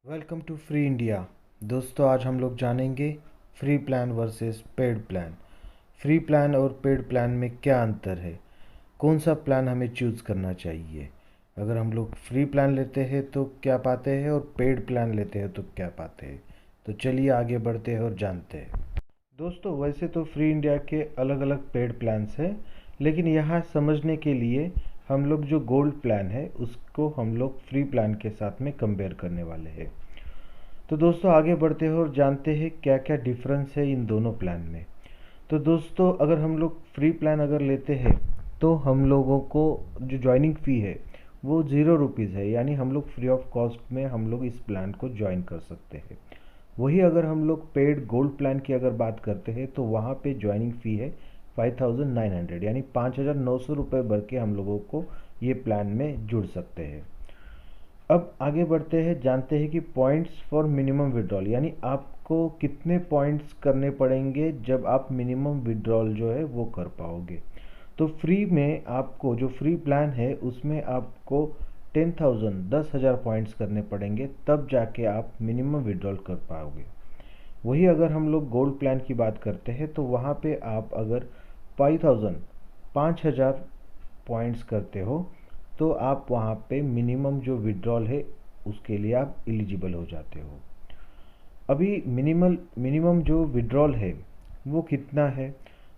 Welcome to free India. दोस्तों, आज हम लोग जानेंगे free plan versus paid plan. Free plan और पेड प्लान में क्या अंतर है, कौन सा प्लान हमें चूज़ करना चाहिए। अगर हम लोग फ्री प्लान लेते हैं तो क्या पाते हैं और पेड प्लान लेते हैं तो क्या पाते हैं। तो चलिए आगे बढ़ते हैं और जानते हैं। दोस्तों, वैसे तो फ्री इंडिया के अलग अलग पेड प्लान्स हैं, लेकिन यहाँ समझने के लिए हम लोग जो गोल्ड प्लान है उसको हम लोग फ्री प्लान के साथ में कंपेयर करने वाले हैं। तो दोस्तों, आगे बढ़ते हैं और जानते हैं क्या क्या डिफरेंस है इन दोनों प्लान में। तो दोस्तों, अगर हम लोग फ्री प्लान अगर लेते हैं तो हम लोगों को जो ज्वाइनिंग फ़ी है वो ₹0 है, यानी हम लोग फ्री ऑफ कॉस्ट में हम लोग इस प्लान को ज्वाइन कर सकते हैं। वही अगर हम लोग पेड गोल्ड प्लान की अगर बात करते हैं तो वहाँ पे ज्वाइनिंग फ़ी है 5900, यानी ₹5900 भर के हम लोगों को ये प्लान में जुड़ सकते हैं। अब आगे बढ़ते हैं, जानते हैं कि पॉइंट्स फॉर मिनिमम विड्रॉल, यानी आपको कितने पॉइंट्स करने पड़ेंगे जब आप मिनिमम विड्रॉल जो है वो कर पाओगे। तो फ्री में आपको जो फ्री प्लान है उसमें आपको 10,000 पॉइंट्स करने पड़ेंगे, तब जाके आप मिनिमम विड्रॉल कर पाओगे। वही अगर हम लोग गोल्ड प्लान की बात करते हैं तो वहाँ पे आप अगर 5,000 पॉइंट्स करते हो तो आप वहाँ पे मिनिमम जो विड्रॉल है उसके लिए आप एलिजिबल हो जाते हो। अभी मिनिमम जो विड्रॉल है वो कितना है,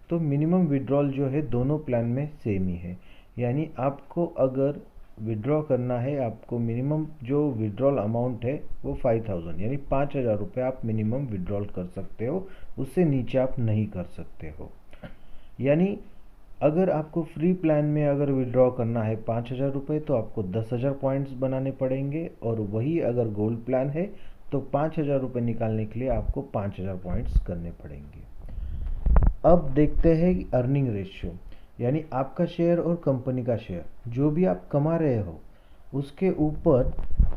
तो मिनिमम विड्रॉल जो है दोनों प्लान में सेम ही है। यानी आपको अगर विड्रॉ करना है, आपको मिनिमम जो विड्रॉल अमाउंट है वो 5,000 यानी 5,000 रुपये आप मिनिमम विड्रॉल कर सकते हो, उससे नीचे आप नहीं कर सकते हो। यानी अगर आपको फ्री प्लान में अगर विड्रॉ करना है 5,000 रुपये तो आपको 10,000 पॉइंट्स बनाने पड़ेंगे, और वही अगर गोल्ड प्लान है तो 5,000 रुपये निकालने के लिए आपको 5,000 पॉइंट्स करने पड़ेंगे। अब देखते हैं अर्निंग रेशियो, यानी आपका शेयर और कंपनी का शेयर, जो भी आप कमा रहे हो उसके ऊपर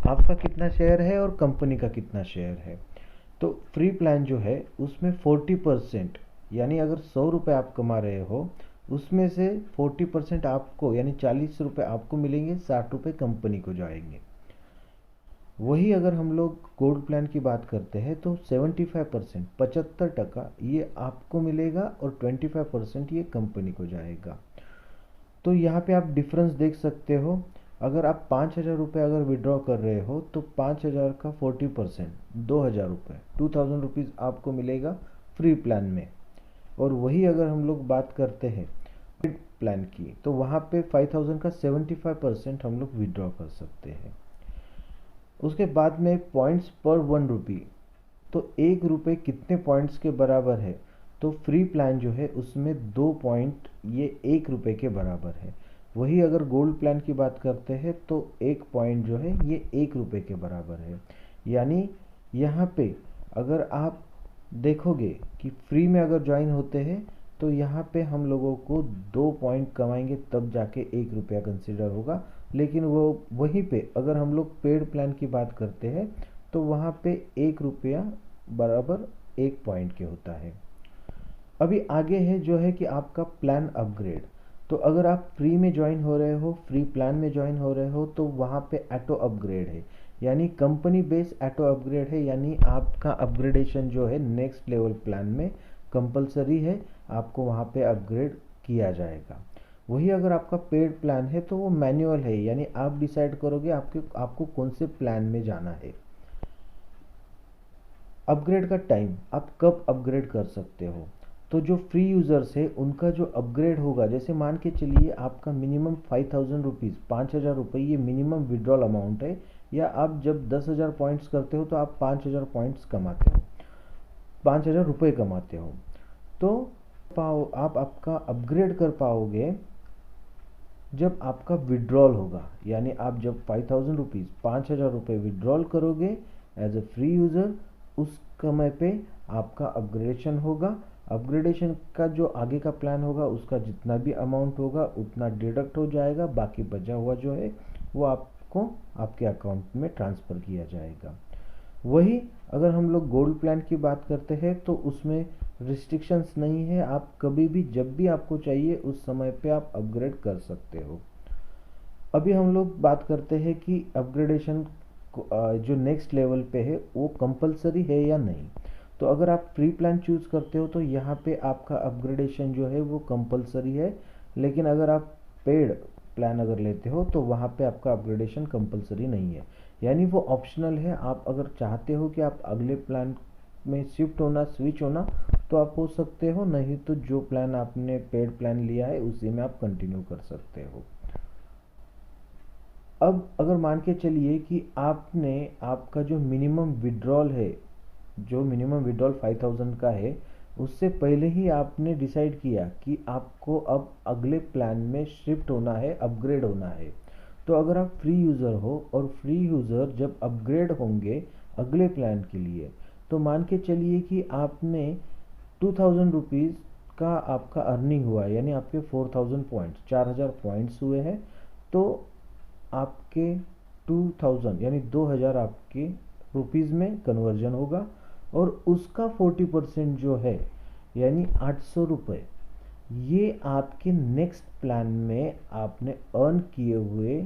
आपका कितना शेयर है और कंपनी का कितना शेयर है। तो फ्री प्लान जो है उसमें 40%, यानी अगर 100 रुपये आप कमा रहे हो उसमें से 40% आपको, यानी 40 रुपये आपको मिलेंगे, 60 रुपये कंपनी को जाएंगे। वही अगर हम लोग गोल्ड प्लान की बात करते हैं तो 75%, 75% ये आपको मिलेगा और 25% ये कंपनी को जाएगा। तो यहाँ पे आप डिफरेंस देख सकते हो। अगर आप 5,000 रुपये अगर विड्रॉ कर रहे हो तो 5,000 का 40% 2,000 रुपये, 2,000 रुपीज़ आपको मिलेगा फ्री प्लान में। और वही अगर हम लोग बात करते हैं प्लान की तो वहाँ पे 5,000 का 75% हम लोग विड्रॉ कर सकते हैं। उसके बाद में पॉइंट्स पर ₹1, तो ₹1 कितने पॉइंट्स के बराबर है, तो फ्री प्लान जो है उसमें 2 पॉइंट ये ₹1 के बराबर है। वही अगर गोल्ड प्लान की बात करते हैं तो 1 पॉइंट जो है ये ₹1 के बराबर है। यानी यहाँ पे अगर आप देखोगे कि फ्री में अगर ज्वाइन होते हैं तो यहाँ पे हम लोगों को 2 पॉइंट कमाएंगे तब जाके ₹1 कंसिडर होगा। लेकिन वो वहीं पे अगर हम लोग पेड प्लान की बात करते हैं तो वहाँ पे ₹1 बराबर 1 पॉइंट के होता है। अभी आगे है जो है कि आपका प्लान अपग्रेड। तो अगर आप फ्री में ज्वाइन हो रहे हो, फ्री प्लान में ज्वाइन हो रहे हो, तो वहाँ पे ऑटो अपग्रेड है, यानी कंपनी बेस ऑटो अपग्रेड है। यानी आपका अपग्रेडेशन जो है नेक्स्ट लेवल प्लान में कंपलसरी है, आपको वहाँ पे अपग्रेड किया जाएगा। वही अगर आपका पेड प्लान है तो वो मैनुअल है, यानी आप डिसाइड करोगे आपको कौन से प्लान में जाना है। अपग्रेड का टाइम, आप कब अपग्रेड कर सकते हो, तो जो फ्री यूज़र्स है उनका जो अपग्रेड होगा, जैसे मान के चलिए आपका मिनिमम 5,000 रुपीज़, 5,000 रुपये ये मिनिमम विड्रॉल अमाउंट है, या आप जब 10,000 पॉइंट्स करते हो तो आप 5,000 पॉइंट्स कमाते हो, 5,000 रुपये कमाते हो, तो आप आपका अपग्रेड कर पाओगे जब आपका विड्रॉल होगा। यानी आप जब 5,000 रुपीज़, 5,000 रुपये विड्रॉल करोगे एज ए फ्री यूज़र, उस समय पे आपका अपग्रेडेशन होगा। अपग्रेडेशन का जो आगे का प्लान होगा उसका जितना भी अमाउंट होगा उतना डिडक्ट हो जाएगा, बाकी बचा हुआ जो है वो आपको आपके अकाउंट में ट्रांसफ़र किया जाएगा। वही अगर हम लोग गोल्ड प्लान की बात करते हैं तो उसमें रिस्ट्रिक्शंस नहीं है, आप कभी भी जब भी आपको चाहिए उस समय पे आप अपग्रेड कर सकते हो। अभी हम लोग बात करते हैं कि अपग्रेडेशन जो नेक्स्ट लेवल पे है वो कंपलसरी है या नहीं। तो अगर आप फ्री प्लान चूज़ करते हो तो यहाँ पे आपका अपग्रेडेशन जो है वो कंपलसरी है, लेकिन अगर आप पेड प्लान अगर लेते हो तो वहाँ पे आपका अपग्रेडेशन कंपलसरी नहीं है, यानी वो ऑप्शनल है। आप अगर चाहते हो कि आप अगले प्लान में शिफ्ट होना, स्विच होना, तो आप हो सकते हो, नहीं तो जो प्लान आपने पेड प्लान लिया है उसी में आप कंटिन्यू कर सकते हो। अब अगर मान के चलिए कि आपने आपका जो मिनिमम विड्रॉल है, जो मिनिमम विड्रॉल 5000 का है, उससे पहले ही आपने डिसाइड किया कि आपको अब अगले प्लान में शिफ्ट होना है, अपग्रेड होना है। तो अगर आप फ्री यूज़र हो और फ्री यूज़र जब अपग्रेड होंगे अगले प्लान के लिए, तो मान के चलिए कि आपने 2000 रुपीज़ का आपका अर्निंग हुआ, यानी आपके 4000 पॉइंट्स, 4000 पॉइंट्स हुए हैं। तो आपके 2000 यानी 2000 आपके रुपीज़ में कन्वर्जन होगा, और उसका 40% जो है यानी 800 रुपये, ये आपके नेक्स्ट प्लान में आपने अर्न किए हुए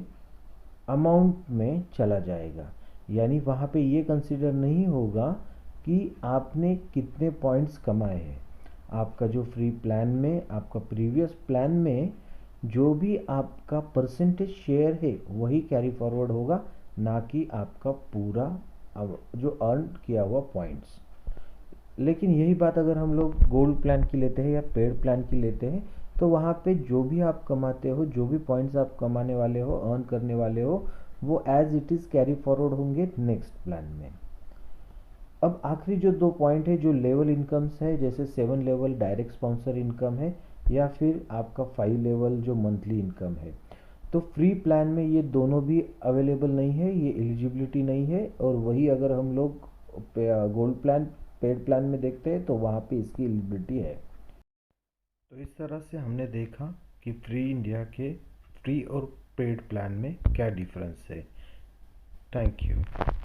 अमाउंट में चला जाएगा। यानी वहाँ पे ये कंसिडर नहीं होगा कि आपने कितने पॉइंट्स कमाए हैं। आपका जो फ्री प्लान में, आपका प्रीवियस प्लान में जो भी आपका परसेंटेज शेयर है वही कैरी फॉरवर्ड होगा, ना कि आपका पूरा जो अर्न किया हुआ पॉइंट्स। लेकिन यही बात अगर हम लोग गोल्ड प्लान की लेते हैं या पेड प्लान की लेते हैं, तो वहाँ पे जो भी आप कमाते हो, जो भी पॉइंट्स आप कमाने वाले हो, अर्न करने वाले हो, वो as it is carry forward होंगे नेक्स्ट प्लान में। अब आखिरी जो दो पॉइंट है, जो लेवल इनकम्स है, जैसे 7 लेवल डायरेक्ट स्पॉन्सर इनकम है, या फिर आपका 5 लेवल जो मंथली इनकम है। तो फ्री प्लान में ये दोनों भी अवेलेबल नहीं है, ये एलिजिबिलिटी नहीं है। और वही अगर हम लोग गोल्ड प्लान, पेड प्लान में देखते हैं तो वहाँ पे इसकी एलिजिबिलिटी है। तो इस तरह से हमने देखा कि फ्री इंडिया के फ्री और पेड प्लान में क्या डिफरेंस है। Thank you.